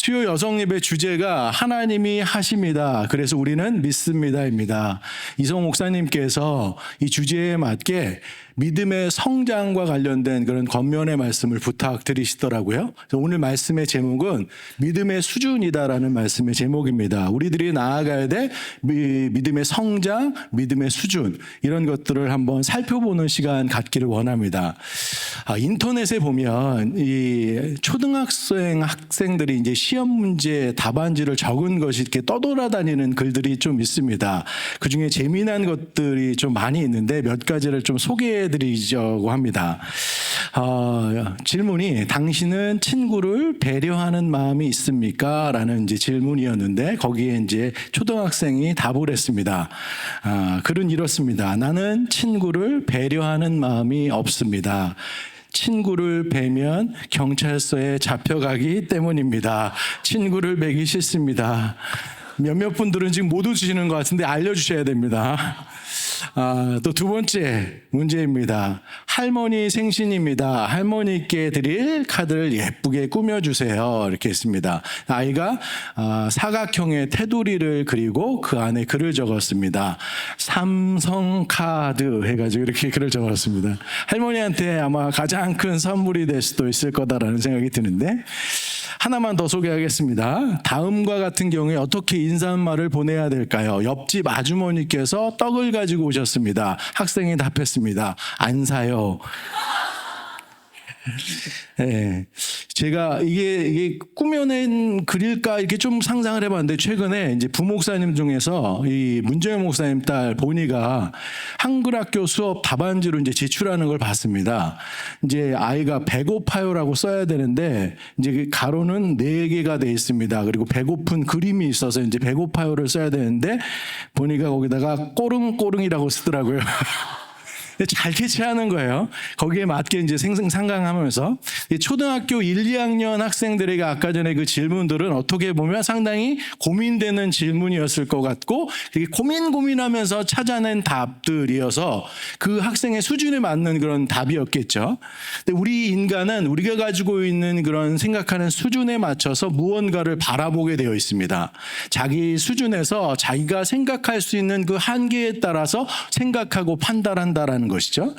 수요 여성 예배 주제가 하나님이 하십니다. 그래서 우리는 믿습니다입니다. 이성 목사님께서 이 주제에 맞게 믿음의 성장과 관련된 그런 겉면의 말씀을 부탁드리시더라고요. 그래서 오늘 말씀의 제목은 믿음의 수준이다라는 말씀의 제목입니다. 우리들이 나아가야 될 믿음의 성장, 믿음의 수준 이런 것들을 한번 살펴보는 시간 갖기를 원합니다. 인터넷에 보면 이 초등학생 학생들이 이제 시험 문제 답안지를 적은 것이 이렇게 떠돌아다니는 글들이 좀 있습니다. 그 중에 재미난 것들이 좀 많이 있는데 몇 가지를 좀 소개해드리려고 합니다. 질문이 당신은 친구를 배려하는 마음이 있습니까? 라는 이제 질문이었는데 거기에 이제 초등학생이 답을 했습니다. 글은 이렇습니다. 나는 친구를 배려하는 마음이 없습니다. 친구를 뵈면 경찰서에 잡혀가기 때문입니다. 친구를 뵈기 싫습니다. 몇몇 분들은 지금 못 웃으시는 것 같은데 알려주셔야 됩니다. 또 두 번째 문제입니다. 할머니 생신입니다. 할머니께 드릴 카드를 예쁘게 꾸며주세요. 이렇게 했습니다. 아이가 사각형의 테두리를 그리고 그 안에 글을 적었습니다. 삼성카드 해가지고 이렇게 글을 적었습니다. 할머니한테 아마 가장 큰 선물이 될 수도 있을 거다라는 생각이 드는데 하나만 더 소개하겠습니다. 다음과 같은 경우에 어떻게 인사말을 보내야 될까요? 옆집 아주머니께서 떡을 가지고 오셨습니다. 학생이 답했습니다. 안 사요. 네. 제가 이게 꾸며낸 글일까 이렇게 좀 상상을 해봤는데 최근에 이제 부목사님 중에서 이 문정현 목사님 딸 보니가 한글학교 수업 답안지로 이제 제출하는 걸 봤습니다. 이제 아이가 배고파요라고 써야 되는데 이제 가로는 4개가 돼 있습니다. 그리고 배고픈 그림이 있어서 이제 배고파요를 써야 되는데 보니가 거기다가 꼬릉꼬릉이라고 쓰더라고요. 잘 캐치하는 거예요. 거기에 맞게 이제 생생상강하면서 초등학교 1, 2학년 학생들에게 아까 전에 그 질문들은 어떻게 보면 상당히 고민되는 질문이었을 것 같고 고민하면서 찾아낸 답들이어서 그 학생의 수준에 맞는 그런 답이었겠죠. 근데 우리 인간은 우리가 가지고 있는 그런 생각하는 수준에 맞춰서 무언가를 바라보게 되어 있습니다. 자기 수준에서 자기가 생각할 수 있는 그 한계에 따라서 생각하고 판단한다라는 것이죠.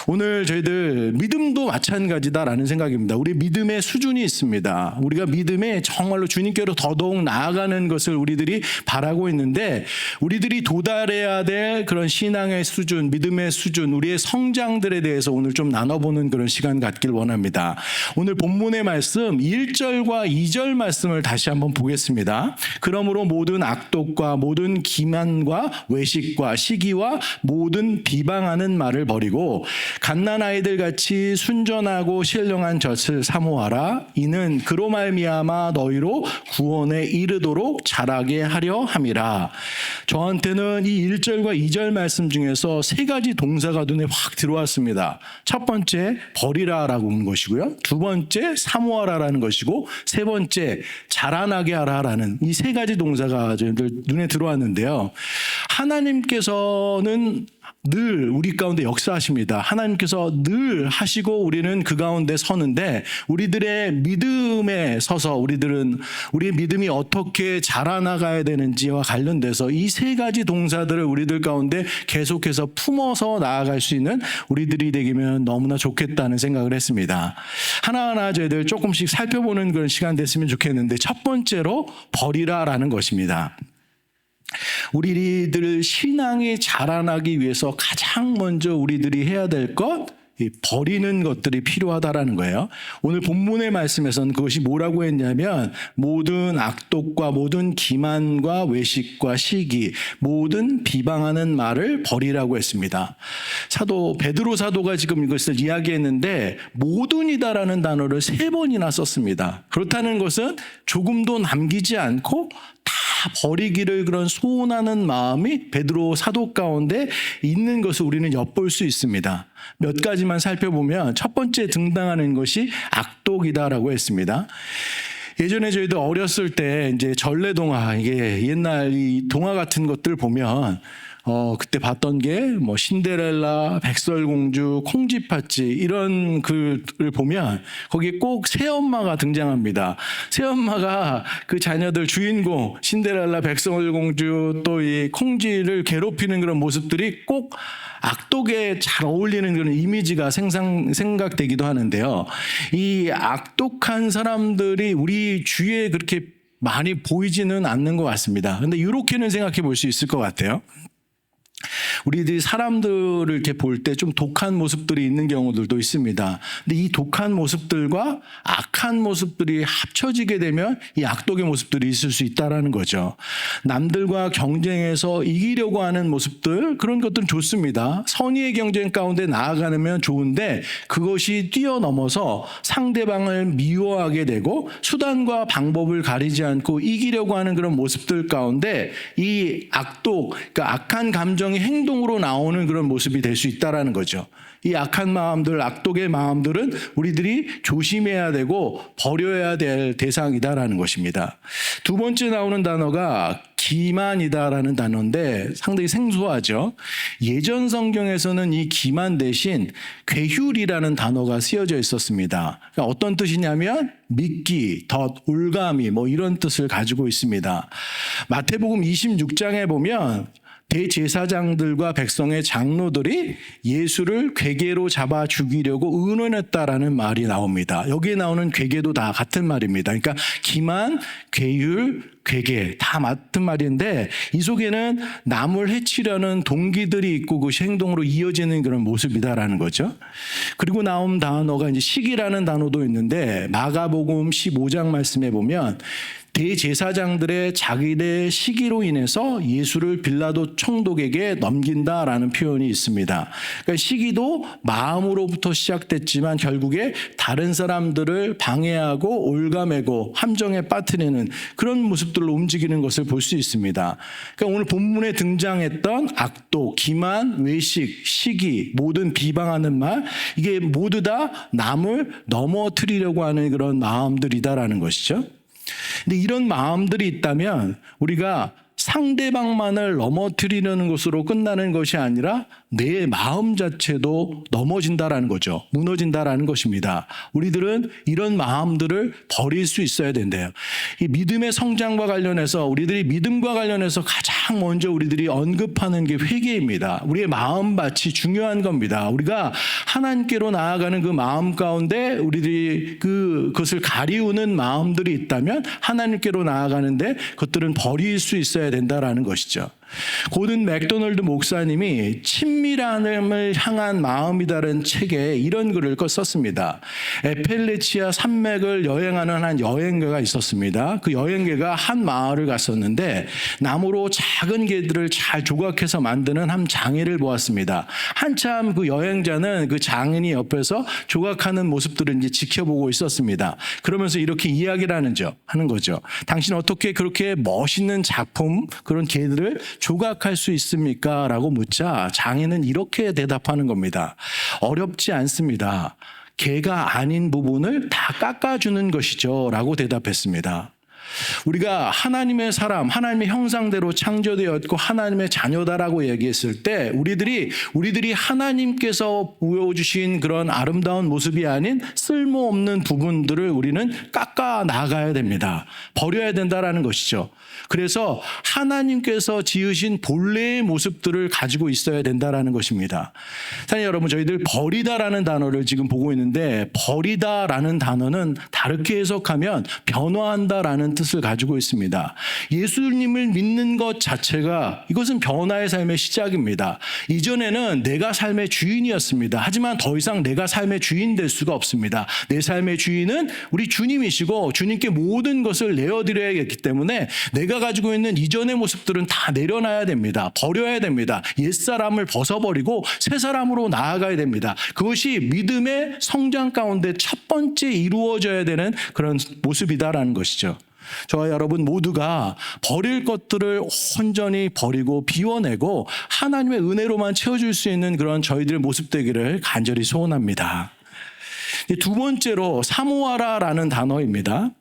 오늘 저희들 믿음도 마찬가지다라는 생각입니다. 우리 믿음의 수준이 있습니다. 우리가 믿음에 정말로 주님께로 더더욱 나아가는 것을 우리들이 바라고 있는데 우리들이 도달해야 될 그런 신앙의 수준, 믿음의 수준, 우리의 성장들에 대해서 오늘 좀 나눠보는 그런 시간 갖길 원합니다. 오늘 본문의 말씀 1절과 2절 말씀을 다시 한번 보겠습니다. 그러므로 모든 악독과 모든 기만과 외식과 시기와 모든 비방하는 말을 버리고 갓난아이들 같이 순전하고 신령한 젖을 사모하라. 이는 그로 말미암아 너희로 구원에 이르도록 자라게 하려 함이라. 저한테는 이 1절과 2절 말씀 중에서 3가지 동사가 눈에 확 들어왔습니다. 첫 번째 버리라라고 하는 것이고요. 두 번째 사모하라라는 것이고 세 번째 자라나게 하라라는 이 3가지 동사가 저희들 눈에 들어왔는데요. 하나님께서는 늘 우리 가운데 역사하십니다. 하나님께서 늘 하시고 우리는 그 가운데 서는데 우리들의 믿음에 서서 우리의 믿음이 어떻게 자라나가야 되는지와 관련돼서 이 3가지 동사들을 우리들 가운데 계속해서 품어서 나아갈 수 있는 우리들이 되기면 너무나 좋겠다는 생각을 했습니다. 하나하나 저희들 조금씩 살펴보는 그런 시간 됐으면 좋겠는데 첫 번째로 버리라라는 것입니다. 우리들 신앙이 자라나기 위해서 가장 먼저 우리들이 해야 될 것, 버리는 것들이 필요하다라는 거예요. 오늘 본문의 말씀에서는 그것이 뭐라고 했냐면 모든 악독과 모든 기만과 외식과 시기, 모든 비방하는 말을 버리라고 했습니다. 사도 베드로 사도가 지금 이것을 이야기했는데 모든이다라는 단어를 3번이나 썼습니다. 그렇다는 것은 조금도 남기지 않고 다 버리기를 그런 소원하는 마음이 베드로 사도 가운데 있는 것을 우리는 엿볼 수 있습니다. 몇 가지만 살펴보면 첫 번째 등장하는 것이 악독이다라고 했습니다. 예전에 저희도 어렸을 때 이제 전래동화, 이게 옛날 이 동화 같은 것들 보면 그때 봤던 게 뭐 신데렐라, 백설공주, 콩쥐팥쥐 이런 글을 보면 거기에 꼭 새엄마가 등장합니다. 새엄마가 그 자녀들 주인공 신데렐라, 백설공주 또 이 콩쥐를 괴롭히는 그런 모습들이 꼭 악독에 잘 어울리는 그런 이미지가 생각되기도 하는데요. 이 악독한 사람들이 우리 주위에 그렇게 많이 보이지는 않는 것 같습니다. 근데 이렇게는 생각해 볼 수 있을 것 같아요. 우리들이 사람들을 이렇게 볼 때 좀 독한 모습들이 있는 경우들도 있습니다. 근데 이 독한 모습들과 악한 모습들이 합쳐지게 되면 이 악독의 모습들이 있을 수 있다라는 거죠. 남들과 경쟁해서 이기려고 하는 모습들, 그런 것들은 좋습니다. 선의의 경쟁 가운데 나아가면 좋은데 그것이 뛰어넘어서 상대방을 미워하게 되고 수단과 방법을 가리지 않고 이기려고 하는 그런 모습들 가운데 이 악독, 그러니까 악한 감정이 행동으로 나오는 그런 모습이 될 수 있다라는 거죠. 이 악한 마음들, 악독의 마음들은 우리들이 조심해야 되고 버려야 될 대상이다라는 것입니다. 두 번째 나오는 단어가 기만이다라는 단어인데 상당히 생소하죠. 예전 성경에서는 이 기만 대신 괴휼이라는 단어가 쓰여져 있었습니다. 그러니까 어떤 뜻이냐면 미끼, 덫, 올가미 뭐 이런 뜻을 가지고 있습니다. 마태복음 26장에 보면 대제사장들과 백성의 장로들이 예수를 괴계로 잡아 죽이려고 의논했다라는 말이 나옵니다. 여기에 나오는 괴계도 다 같은 말입니다. 그러니까 기만, 괴율, 괴계 다 같은 말인데 이 속에는 남을 해치려는 동기들이 있고 그것이 행동으로 이어지는 그런 모습이다라는 거죠. 그리고 나온 단어가 이제 시기라는 단어도 있는데 마가복음 15장 말씀에 보면 대제사장들의 자기네 시기로 인해서 예수를 빌라도 총독에게 넘긴다라는 표현이 있습니다. 그러니까 시기도 마음으로부터 시작됐지만 결국에 다른 사람들을 방해하고 올가매고 함정에 빠뜨리는 그런 모습들로 움직이는 것을 볼 수 있습니다. 그러니까 오늘 본문에 등장했던 악독, 기만, 외식, 시기, 모든 비방하는 말, 이게 모두 다 남을 넘어뜨리려고 하는 그런 마음들이다라는 것이죠. 근데 이런 마음들이 있다면 우리가 상대방만을 넘어뜨리는 것으로 끝나는 것이 아니라 내 마음 자체도 넘어진다라는 거죠. 무너진다라는 것입니다. 우리들은 이런 마음들을 버릴 수 있어야 된대요. 이 믿음의 성장과 관련해서 우리들이 믿음과 관련해서 가장 먼저 우리들이 언급하는 게 회개입니다. 우리의 마음밭이 중요한 겁니다. 우리가 하나님께로 나아가는 그 마음 가운데 우리들이 그것을 가리우는 마음들이 있다면 하나님께로 나아가는데 그것들은 버릴 수 있어야 된다라는 것이죠. 고든 맥도널드 목사님이 친밀함을 향한 마음이다라는 책에 이런 글을 썼습니다. 에펠레치아 산맥을 여행하는 한 여행가가 있었습니다. 그 여행가가 한 마을을 갔었는데 나무로 작은 개들을 잘 조각해서 만드는 한 장인을 보았습니다. 한참 그 여행자는 그 장인이 옆에서 조각하는 모습들을 이제 지켜보고 있었습니다. 그러면서 이렇게 이야기를 하는 거죠. 당신 어떻게 그렇게 멋있는 작품, 그런 개들을 조각할 수 있습니까? 라고 묻자 장인은 이렇게 대답하는 겁니다. 어렵지 않습니다. 개가 아닌 부분을 다 깎아주는 것이죠. 라고 대답했습니다. 우리가 하나님의 사람, 하나님의 형상대로 창조되었고 하나님의 자녀다라고 얘기했을 때 우리들이 하나님께서 보여주신 그런 아름다운 모습이 아닌 쓸모없는 부분들을 우리는 깎아 나가야 됩니다. 버려야 된다라는 것이죠. 그래서 하나님께서 지으신 본래의 모습들을 가지고 있어야 된다라는 것입니다. 사랑하는 여러분, 저희들 버리다라는 단어를 지금 보고 있는데 버리다라는 단어는 다르게 해석하면 변화한다라는 뜻을 가지고 있습니다. 예수님을 믿는 것 자체가 이것은 변화의 삶의 시작입니다. 이전에는 내가 삶의 주인이었습니다. 하지만 더 이상 내가 삶의 주인 될 수가 없습니다. 내 삶의 주인은 우리 주님이시고 주님께 모든 것을 내어드려야겠기 때문에 내가 가지고 있는 이전의 모습들은 다 내려놔야 됩니다. 버려야 됩니다. 옛사람을 벗어버리고 새 사람으로 나아가야 됩니다. 그것이 믿음의 성장 가운데 첫 번째 이루어져야 되는 그런 모습이다라는 것이죠. 저와 여러분 모두가 버릴 것들을 온전히 버리고 비워내고 하나님의 은혜로만 채워줄 수 있는 그런 저희들의 모습 되기를 간절히 소원합니다. 두 번째로 사모하라라는 단어입니다.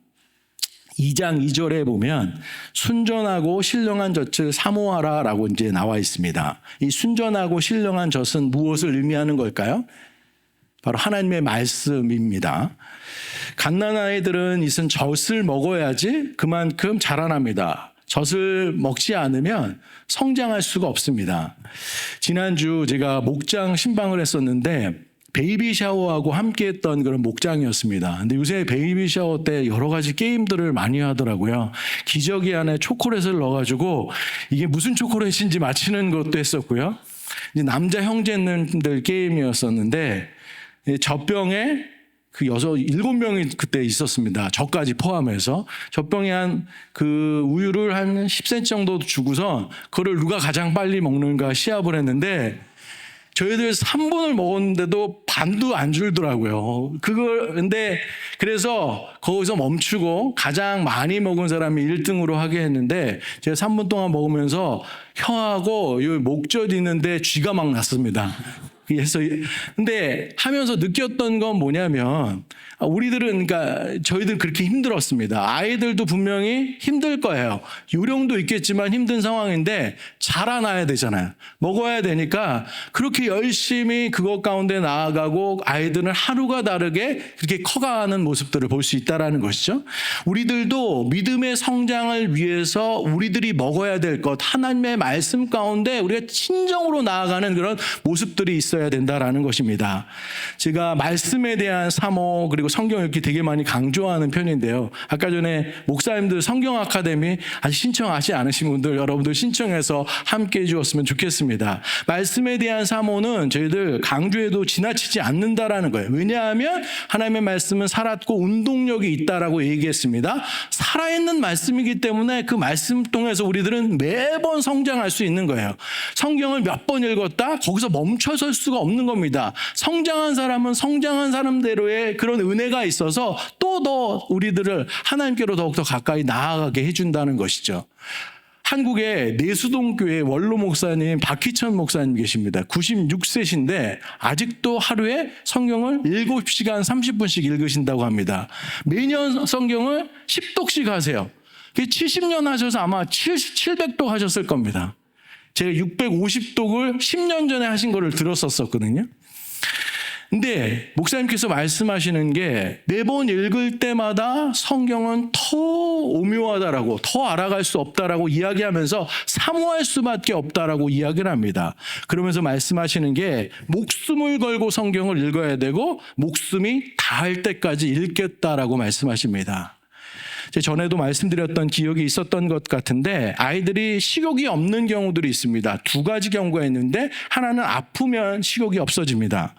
2장 2절에 보면 순전하고 신령한 젖을 사모하라라고 이제 나와 있습니다. 이 순전하고 신령한 젖은 무엇을 의미하는 걸까요? 바로 하나님의 말씀입니다. 갓난아는 아이들은 이슨 젖을 먹어야지 그만큼 자라납니다. 젖을 먹지 않으면 성장할 수가 없습니다. 지난주 제가 목장 신방을 했었는데 베이비 샤워하고 함께 했던 그런 목장이었습니다. 근데 요새 베이비 샤워 때 여러 가지 게임들을 많이 하더라고요. 기저귀 안에 초콜릿을 넣어가지고 이게 무슨 초콜릿인지 맞히는 것도 했었고요. 이제 남자 형제들 게임이었었는데 젖병에 그 7명이 그때 있었습니다. 저까지 포함해서. 젖병에 그 우유를 한 10cm 정도 주고서 그걸 누가 가장 빨리 먹는가 시합을 했는데 저희들 3분을 먹었는데도 반도 안 줄더라고요. 근데 그래서 거기서 멈추고 가장 많이 먹은 사람이 1등으로 하게 했는데 제가 3분 동안 먹으면서 혀하고 목젖 있는데 쥐가 막 났습니다. 그래서 근데 하면서 느꼈던 건 뭐냐면 우리들은 그러니까 저희들 그렇게 힘들었습니다. 아이들도 분명히 힘들 거예요. 요령도 있겠지만 힘든 상황인데 자라나야 되잖아요. 먹어야 되니까 그렇게 열심히 그것 가운데 나아가고 아이들은 하루가 다르게 그렇게 커가는 모습들을 볼 수 있다는 것이죠. 우리들도 믿음의 성장을 위해서 우리들이 먹어야 될 것 하나님의 말씀 가운데 우리가 친정으로 나아가는 그런 모습들이 있어야 된다라는 것입니다. 제가 말씀에 대한 사모 그리고 성경 읽기 되게 많이 강조하는 편인데요. 아까 전에 목사님들 성경 아카데미 아직 신청하지 않으신 분들 여러분들 신청해서 함께 해주었으면 좋겠습니다. 말씀에 대한 사모는 저희들 강조해도 지나치지 않는다라는 거예요. 왜냐하면 하나님의 말씀은 살았고 운동력이 있다라고 얘기했습니다. 살아있는 말씀이기 때문에 그 말씀 통해서 우리들은 매번 성장할 수 있는 거예요. 성경을 몇 번 읽었다 거기서 멈춰설 수가 없는 겁니다. 성장한 사람은 성장한 사람대로의 그런 은혜가 있어서 또 더 우리들을 하나님께로 더욱더 가까이 나아가게 해준다는 것이죠. 한국의 내수동교회 원로 목사님 박희천 목사님 계십니다. 96세신데 아직도 하루에 성경을 7시간 30분씩 읽으신다고 합니다. 매년 성경을 10독씩 하세요. 70년 하셔서 아마 700독 하셨을 겁니다. 제가 650독을 10년 전에 하신 거를 들었었거든요. 근데 목사님께서 말씀하시는 게 매번 읽을 때마다 성경은 더 오묘하다라고 더 알아갈 수 없다라고 이야기하면서 사모할 수밖에 없다라고 이야기를 합니다. 그러면서 말씀하시는 게 목숨을 걸고 성경을 읽어야 되고 목숨이 다할 때까지 읽겠다라고 말씀하십니다. 전에도 말씀드렸던 기억이 있었던 것 같은데 아이들이 식욕이 없는 경우들이 있습니다. 2가지 경우가 있는데 하나는 아프면 식욕이 없어집니다.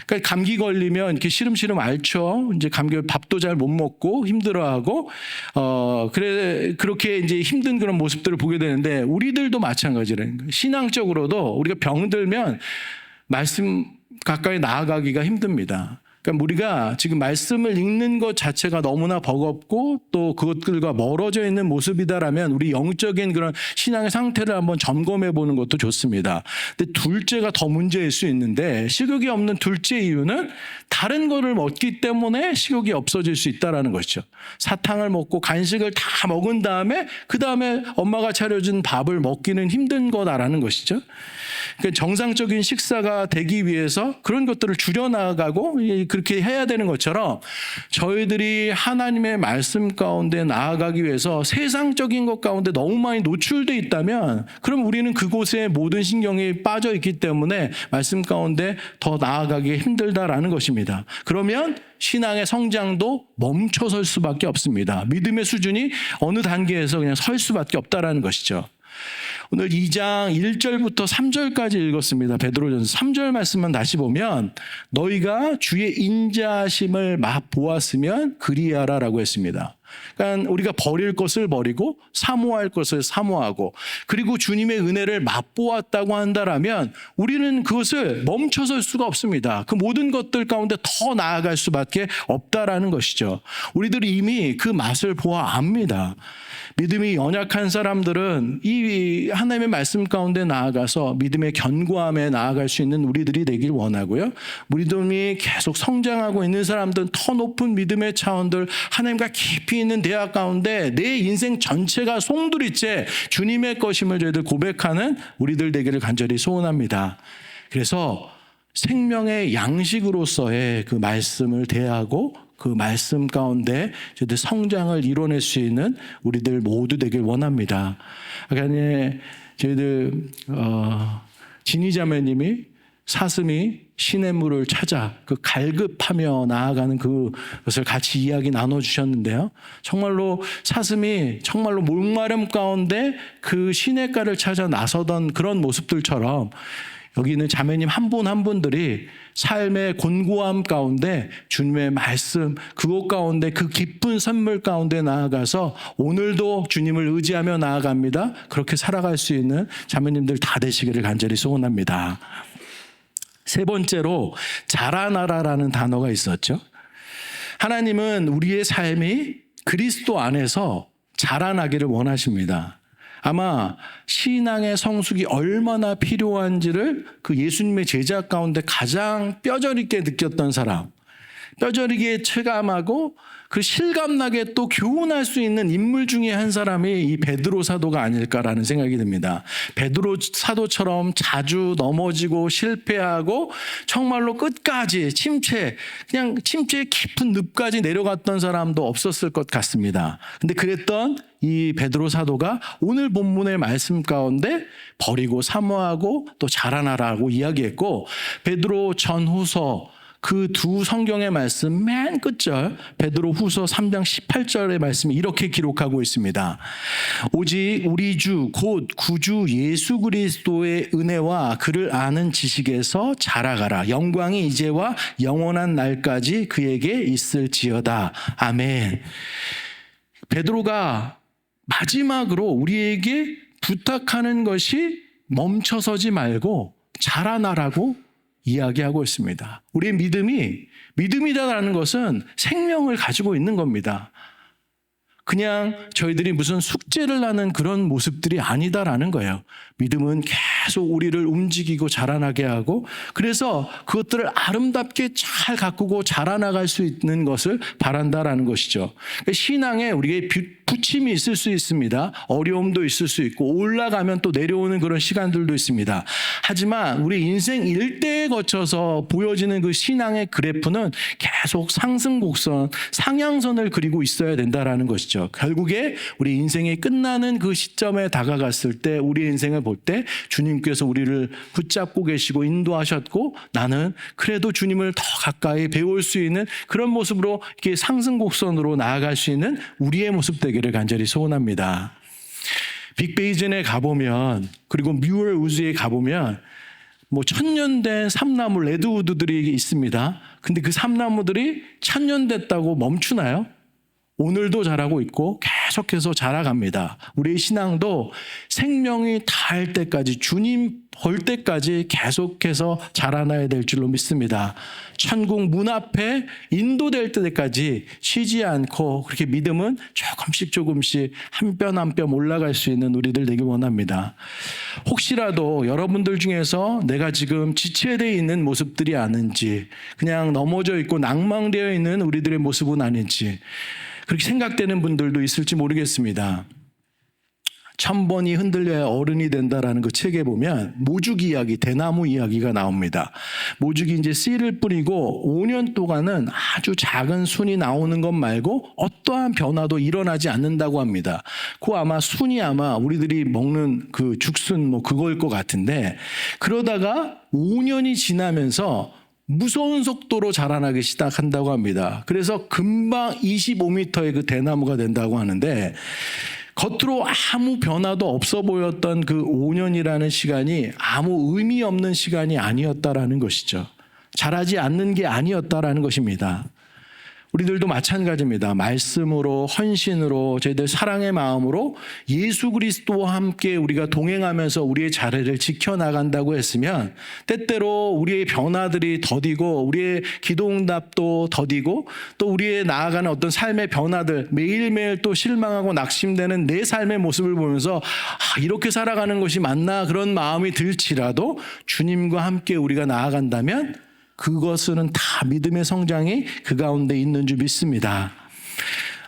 그러니까 감기 걸리면 이렇게 시름시름 앓죠. 이제 감기 밥도 잘 못 먹고 힘들어하고 그렇게 이제 힘든 그런 모습들을 보게 되는데 우리들도 마찬가지라는 거예요. 신앙적으로도 우리가 병들면 말씀 가까이 나아가기가 힘듭니다. 그러니까 우리가 지금 말씀을 읽는 것 자체가 너무나 버겁고 또 그것들과 멀어져 있는 모습이다라면 우리 영적인 그런 신앙의 상태를 한번 점검해 보는 것도 좋습니다. 근데 둘째가 더 문제일 수 있는데 식욕이 없는 둘째 이유는 다른 거를 먹기 때문에 식욕이 없어질 수 있다는 것이죠. 사탕을 먹고 간식을 다 먹은 다음에 그 다음에 엄마가 차려준 밥을 먹기는 힘든 거다라는 것이죠. 그러니까 정상적인 식사가 되기 위해서 그런 것들을 줄여나가고 그렇게 해야 되는 것처럼 저희들이 하나님의 말씀 가운데 나아가기 위해서 세상적인 것 가운데 너무 많이 노출되어 있다면 그럼 우리는 그곳에 모든 신경이 빠져 있기 때문에 말씀 가운데 더 나아가기 힘들다라는 것입니다. 그러면 신앙의 성장도 멈춰설 수밖에 없습니다. 믿음의 수준이 어느 단계에서 그냥 설 수밖에 없다라는 것이죠. 오늘 2장 1절부터 3절까지 읽었습니다. 베드로전서 3절 말씀만 다시 보면 너희가 주의 인자하심을 맛보았으면 그리하라라고 했습니다. 그러니까 우리가 버릴 것을 버리고 사모할 것을 사모하고 그리고 주님의 은혜를 맛보았다고 한다라면 우리는 그것을 멈춰설 수가 없습니다. 그 모든 것들 가운데 더 나아갈 수밖에 없다라는 것이죠. 우리들이 이미 그 맛을 보아 압니다. 믿음이 연약한 사람들은 이 하나님의 말씀 가운데 나아가서 믿음의 견고함에 나아갈 수 있는 우리들이 되길 원하고요. 믿음이 계속 성장하고 있는 사람들은 더 높은 믿음의 차원들, 하나님과 깊이 있는 대화 가운데 내 인생 전체가 송두리째 주님의 것임을 저희들 고백하는 우리들 되기를 간절히 소원합니다. 그래서 생명의 양식으로서의 그 말씀을 대하고 그 말씀 가운데 저희들 성장을 이뤄낼 수 있는 우리들 모두 되길 원합니다. 아까 저희들 진희 자매님이 사슴이 시냇물을 찾아 그 갈급하며 나아가는 그것을 같이 이야기 나눠주셨는데요. 정말로 사슴이 정말로 목마름 가운데 그 시냇가를 찾아 나서던 그런 모습들처럼 여기 있는 자매님 한 분 한 분들이 삶의 곤고함 가운데 주님의 말씀 그곳 가운데 그 깊은 선물 가운데 나아가서 오늘도 주님을 의지하며 나아갑니다. 그렇게 살아갈 수 있는 자매님들 다 되시기를 간절히 소원합니다. 세 번째로 자라나라라는 단어가 있었죠. 하나님은 우리의 삶이 그리스도 안에서 자라나기를 원하십니다. 아마 신앙의 성숙이 얼마나 필요한지를 그 예수님의 제자 가운데 가장 뼈저리게 느꼈던 사람, 뼈저리게 체감하고 그 실감나게 또 교훈할 수 있는 인물 중에 한 사람이 이 베드로 사도가 아닐까라는 생각이 듭니다. 베드로 사도처럼 자주 넘어지고 실패하고 정말로 끝까지 그냥 침체의 깊은 늪까지 내려갔던 사람도 없었을 것 같습니다. 근데 그랬던 이 베드로 사도가 오늘 본문의 말씀 가운데 버리고 사모하고 또 자라나라고 이야기했고, 베드로 전후서 그 두 성경의 말씀 맨 끝절 베드로 후서 3장 18절의 말씀이 이렇게 기록하고 있습니다. 오직 우리 주 곧 구주 예수 그리스도의 은혜와 그를 아는 지식에서 자라가라. 영광이 이제와 영원한 날까지 그에게 있을지어다. 아멘. 베드로가 마지막으로 우리에게 부탁하는 것이 멈춰서지 말고 자라나라고 이야기하고 있습니다. 우리의 믿음이다라는 것은 생명을 가지고 있는 겁니다. 그냥 저희들이 무슨 숙제를 하는 그런 모습들이 아니다라는 거예요. 믿음은 계속 우리를 움직이고 자라나게 하고, 그래서 그것들을 아름답게 잘 가꾸고 자라나갈 수 있는 것을 바란다라는 것이죠. 신앙에 우리의 부침이 있을 수 있습니다. 어려움도 있을 수 있고 올라가면 또 내려오는 그런 시간들도 있습니다. 하지만 우리 인생 일대에 거쳐서 보여지는 그 신앙의 그래프는 계속 상승 곡선, 상향선을 그리고 있어야 된다라는 것이죠. 결국에 우리 인생이 끝나는 그 시점에 다가갔을 때, 우리 인생을 볼 때 주님께서 우리를 붙잡고 계시고 인도하셨고, 나는 그래도 주님을 더 가까이 배울 수 있는 그런 모습으로 이렇게 상승 곡선으로 나아갈 수 있는 우리의 모습 되기를 간절히 소원합니다. 빅베이전에 가보면, 그리고 뮤얼 우즈에 가보면 뭐 천년된 삼나무 레드우드들이 있습니다. 근데 그 삼나무들이 천년 됐다고 멈추나요? 오늘도 자라고 있고 계속해서 자라갑니다. 우리의 신앙도 생명이 닿을 때까지, 주님 볼 때까지 계속해서 자라나야 될 줄로 믿습니다. 천국 문 앞에 인도될 때까지 쉬지 않고 그렇게 믿음은 조금씩 한 뼘 한 뼘 올라갈 수 있는 우리들 되길 원합니다. 혹시라도 여러분들 중에서 내가 지금 지체되어 있는 모습들이 아닌지, 그냥 넘어져 있고 낭망되어 있는 우리들의 모습은 아닌지 그렇게 생각되는 분들도 있을지 모르겠습니다. 1000번이 흔들려야 어른이 된다라는 그 책에 보면 모주기 이야기, 대나무 이야기가 나옵니다. 모주기 이제 씨를 뿌리고 5년 동안은 아주 작은 순이 나오는 것 말고 어떠한 변화도 일어나지 않는다고 합니다. 그 순이 우리들이 먹는 그 죽순 뭐 그거일 것 같은데, 그러다가 5년이 지나면서 무서운 속도로 자라나기 시작한다고 합니다. 그래서 금방 25m의 그 대나무가 된다고 하는데, 겉으로 아무 변화도 없어 보였던 그 5년이라는 시간이 아무 의미 없는 시간이 아니었다라는 것이죠. 자라지 않는 게 아니었다라는 것입니다. 우리들도 마찬가지입니다. 말씀으로, 헌신으로, 저희들 사랑의 마음으로 예수 그리스도와 함께 우리가 동행하면서 우리의 자리를 지켜나간다고 했으면 때때로 우리의 변화들이 더디고 우리의 기도응답도 더디고 또 우리의 나아가는 어떤 삶의 변화들, 매일매일 또 실망하고 낙심되는 내 삶의 모습을 보면서 이렇게 살아가는 것이 맞나 그런 마음이 들지라도 주님과 함께 우리가 나아간다면 그것은 다 믿음의 성장이 그 가운데 있는 줄 믿습니다.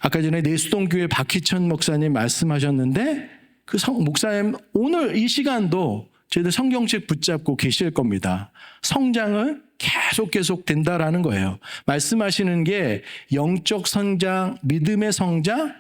아까 전에 내수동교회 박희천 목사님 말씀하셨는데 그 목사님 오늘 이 시간도 저희들 성경책 붙잡고 계실 겁니다. 성장은 계속 된다라는 거예요. 말씀하시는 게 영적 성장, 믿음의 성장,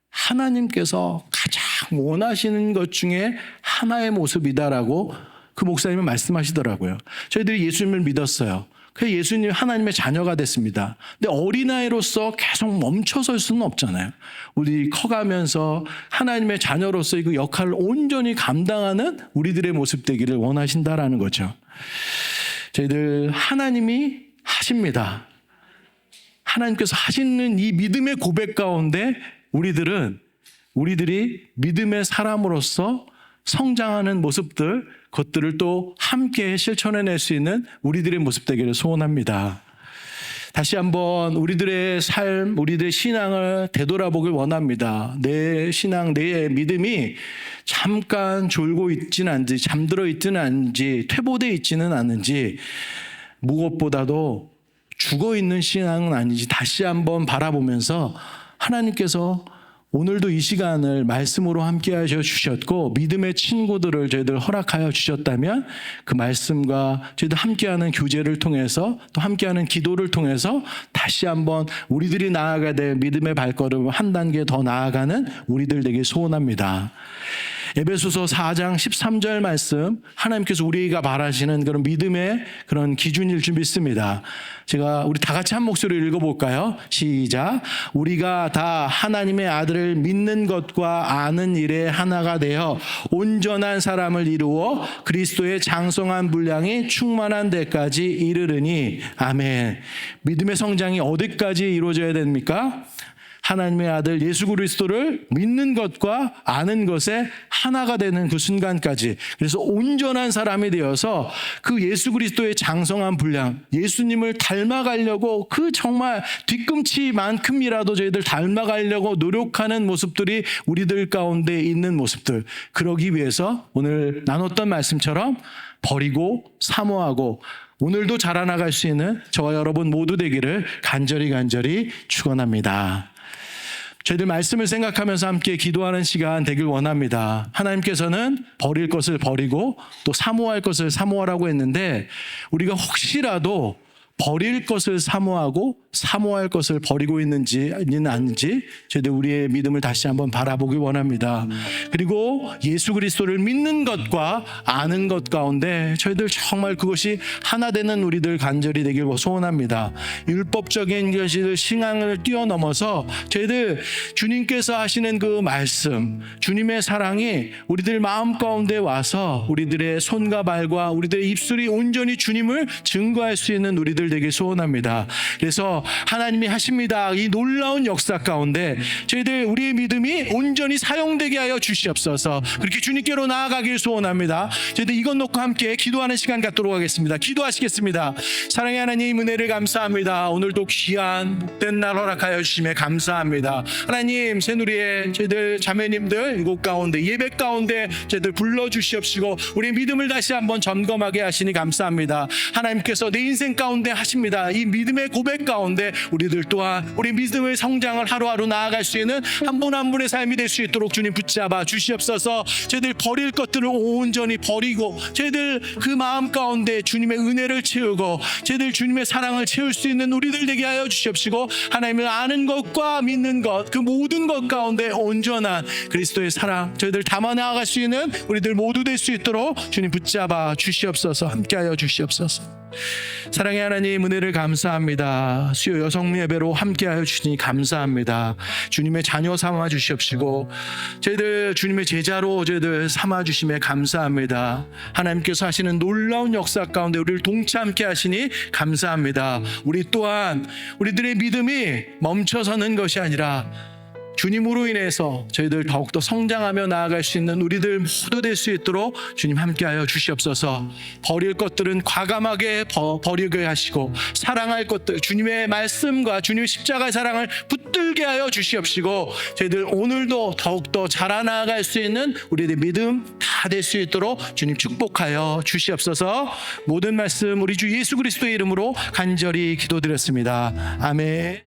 하나님께서 가장 원하시는 것 중에 하나의 모습이다라고 그 목사님은 말씀하시더라고요. 저희들이 예수님을 믿었어요. 그래서 예수님 하나님의 자녀가 됐습니다. 근데 어린아이로서 계속 멈춰설 수는 없잖아요. 우리 커가면서 하나님의 자녀로서의 그 역할을 온전히 감당하는 우리들의 모습 되기를 원하신다라는 거죠. 저희들 하나님이 하십니다. 하나님께서 하시는 이 믿음의 고백 가운데 우리들이 믿음의 사람으로서 성장하는 모습들, 그것들을 또 함께 실천해낼 수 있는 우리들의 모습 되기를 소원합니다. 다시 한번 우리들의 삶, 우리들의 신앙을 되돌아보길 원합니다. 내 신앙, 내 믿음이 잠깐 졸고 있지는 않은지, 잠들어 있지는 않은지, 퇴보되어 있지는 않은지, 무엇보다도 죽어 있는 신앙은 아닌지 다시 한번 바라보면서 하나님께서 오늘도 이 시간을 말씀으로 함께 하셔 주셨고 믿음의 친구들을 저희들 허락하여 주셨다면 그 말씀과 저희들 함께하는 교제를 통해서 또 함께하는 기도를 통해서 다시 한번 우리들이 나아가야 될 믿음의 발걸음을 한 단계 더 나아가는 우리들 되길 소원합니다. 에베소서 4장 13절 말씀, 하나님께서 우리가 바라시는 그런 믿음의 그런 기준일 줄 믿습니다. 우리 다 같이 한 목소리로 읽어볼까요? 시작. 우리가 다 하나님의 아들을 믿는 것과 아는 일에 하나가 되어 온전한 사람을 이루어 그리스도의 장성한 분량이 충만한 데까지 이르르니. 아멘. 믿음의 성장이 어디까지 이루어져야 됩니까? 하나님의 아들 예수 그리스도를 믿는 것과 아는 것에 하나가 되는 그 순간까지, 그래서 온전한 사람이 되어서 그 예수 그리스도의 장성한 분량, 예수님을 닮아가려고 그 정말 뒤꿈치만큼이라도 저희들 닮아가려고 노력하는 모습들이 우리들 가운데 있는 모습들, 그러기 위해서 오늘 나눴던 말씀처럼 버리고 사모하고 오늘도 자라나갈 수 있는 저와 여러분 모두 되기를 간절히 축원합니다. 저희들 말씀을 생각하면서 함께 기도하는 시간 되길 원합니다. 하나님께서는 버릴 것을 버리고 또 사모할 것을 사모하라고 했는데 우리가 혹시라도 버릴 것을 사모하고 사모할 것을 버리고 있는지는 아닌지 저희들 우리의 믿음을 다시 한번 바라보기 원합니다. 그리고 예수 그리스도를 믿는 것과 아는 것 가운데 저희들 정말 그것이 하나 되는 우리들 간절히 되길 소원합니다. 율법적인 것을 신앙을 뛰어넘어서 저희들 주님께서 하시는 그 말씀, 주님의 사랑이 우리들 마음 가운데 와서 우리들의 손과 발과 우리들의 입술이 온전히 주님을 증거할 수 있는 우리들 되길 소원합니다. 그래서 하나님이 하십니다. 이 놀라운 역사 가운데 저희들 우리의 믿음이 온전히 사용되게 하여 주시옵소서. 그렇게 주님께로 나아가길 소원합니다. 저희들 이것 놓고 함께 기도하는 시간 갖도록 하겠습니다. 기도하시겠습니다. 사랑의 하나님, 은혜를 감사합니다. 오늘도 귀한 복된 날 허락하여 주심에 감사합니다. 하나님, 새누리의 저희들 자매님들 이곳 가운데 예배 가운데 저희들 불러주시옵시고 우리의 믿음을 다시 한번 점검하게 하시니 감사합니다. 하나님께서 내 인생 가운데 하십니다. 이 믿음의 고백 가운데 우리들 또한 우리 믿음의 성장을 하루하루 나아갈 수 있는 한 분 한 분의 삶이 될 수 있도록 주님 붙잡아 주시옵소서. 저희들 버릴 것들을 온전히 버리고 저희들 그 마음 가운데 주님의 은혜를 채우고 저희들 주님의 사랑을 채울 수 있는 우리들 되게 하여 주시옵시고 하나님을 아는 것과 믿는 것, 그 모든 것 가운데 온전한 그리스도의 사랑 저희들 담아 나아갈 수 있는 우리들 모두 될 수 있도록 주님 붙잡아 주시옵소서. 함께하여 주시옵소서. 사랑의 하나님, 은혜를 감사합니다. 수요 여성 예배로 함께하여 주시니 감사합니다. 주님의 자녀 삼아 주시옵시고 저희들 주님의 제자로 저희들 삼아 주심에 감사합니다. 하나님께서 하시는 놀라운 역사 가운데 우리를 동참케 하시니 감사합니다. 우리 또한 우리들의 믿음이 멈춰서는 것이 아니라 주님으로 인해서 저희들 더욱더 성장하며 나아갈 수 있는 우리들 모두 될 수 있도록 주님 함께하여 주시옵소서. 버릴 것들은 과감하게 버리게 하시고 사랑할 것들, 주님의 말씀과 주님의 십자가의 사랑을 붙들게 하여 주시옵시고 저희들 오늘도 더욱더 자라나갈 수 있는 우리의 믿음 다 될 수 있도록 주님 축복하여 주시옵소서. 모든 말씀 우리 주 예수 그리스도의 이름으로 간절히 기도드렸습니다. 아멘.